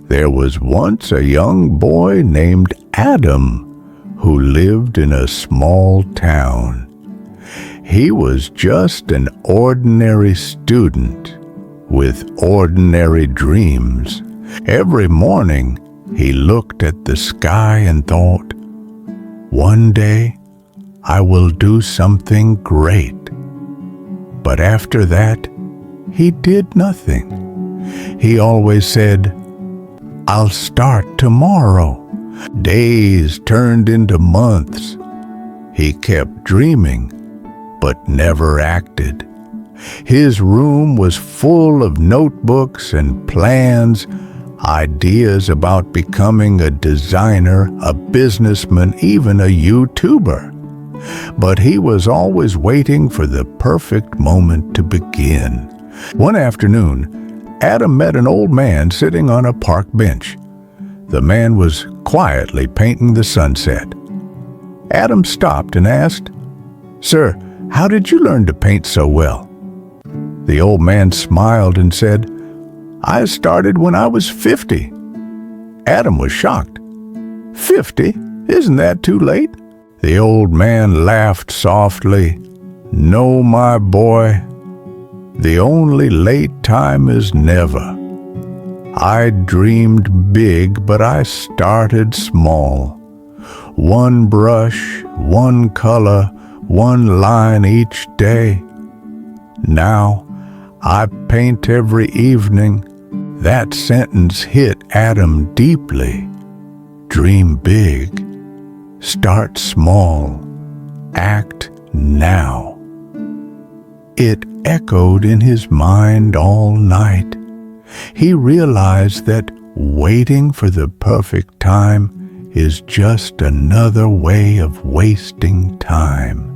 There was once a young boy named Adam who lived in a small town. He was just an ordinary student with ordinary dreams. Every morning, he looked at the sky and thought, "One day, I will do something great." But after that, he did nothing. He always said, "I'll start tomorrow." Days turned into months. He kept dreaming, but never acted. His room was full of notebooks and plans, ideas about becoming a designer, a businessman, even a YouTuber. But he was always waiting for the perfect moment to begin. One afternoon, Adam met an old man sitting on a park bench. The man was quietly painting the sunset. Adam stopped and asked, "Sir, how did you learn to paint so well?" The old man smiled and said, "I started when I was 50. Adam was shocked. 50? Isn't that too late? The old man laughed softly. "No, my boy. The only late time is never. I dreamed big, but I started small. One brush, one color, one line each day. Now, I paint every evening." That sentence hit Adam deeply. Dream big. Start small. Act now. It echoed in his mind all night. He realized that waiting for the perfect time is just another way of wasting time.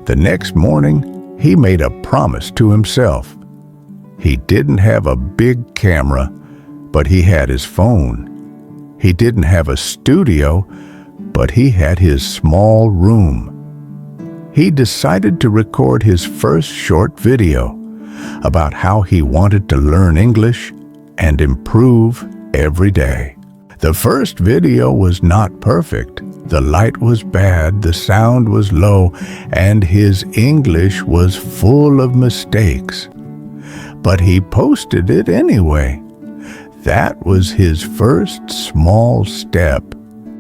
The next morning, he made a promise to himself. He didn't have a big camera, but he had his phone. He didn't have a studio, but he had his small room. He decided to record his first short video about how he wanted to learn English and improve every day. The first video was not perfect. The light was bad, the sound was low, and his English was full of mistakes. But he posted it anyway. That was his first small step.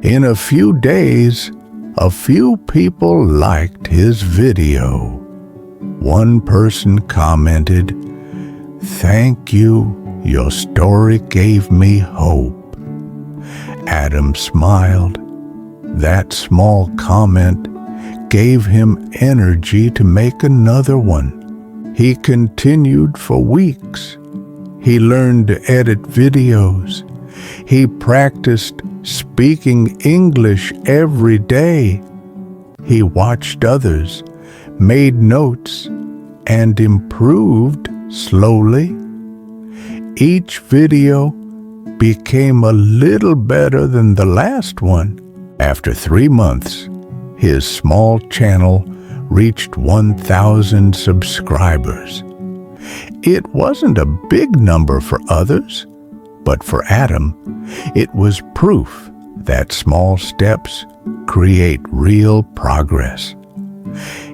In a few days, a few people liked his video. One person commented, "Thank you, your story gave me hope." Adam smiled. That small comment gave him energy to make another one. He continued for weeks. He learned to edit videos. He practiced speaking English every day. He watched others, made notes, and improved slowly. Each video became a little better than the last one. After 3 months, his small channel reached 1,000 subscribers. It wasn't a big number for others, but for Adam, it was proof that small steps create real progress.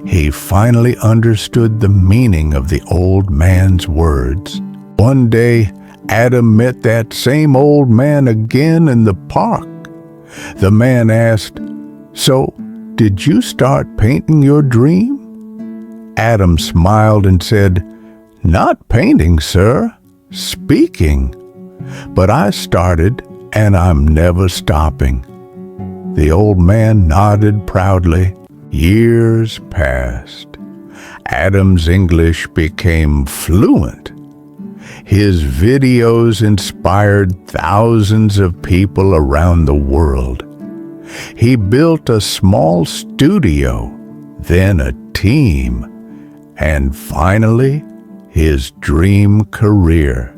He finally understood the meaning of the old man's words. One day, Adam met that same old man again in the park. The man asked, "So, did you start painting your dream?" Adam smiled and said, "Not painting, sir, speaking. But I started, and I'm never stopping." The old man nodded proudly. Years passed. Adam's English became fluent. His videos inspired thousands of people around the world. He built a small studio, then a team, and finally, his dream career.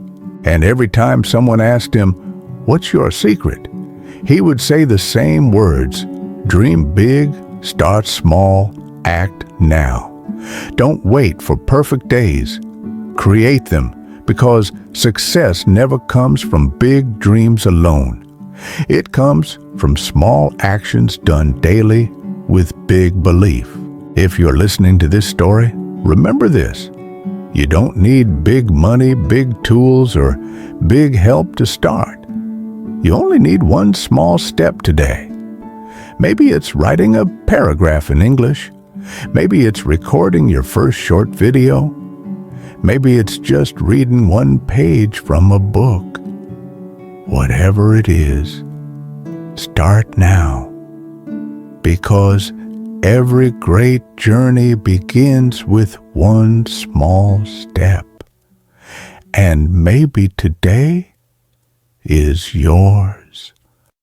And every time someone asked him, "What's your secret?" he would say the same words: dream big, start small, act now. Don't wait for perfect days. Create them because success never comes from big dreams alone. It comes from small actions done daily with big belief. If you're listening to this story, remember this. You don't need big money, big tools, or big help to start. You only need one small step today. Maybe it's writing a paragraph in English. Maybe it's recording your first short video. Maybe it's just reading one page from a book. Whatever it is, start now. Because every great journey begins with one small step. And maybe today is your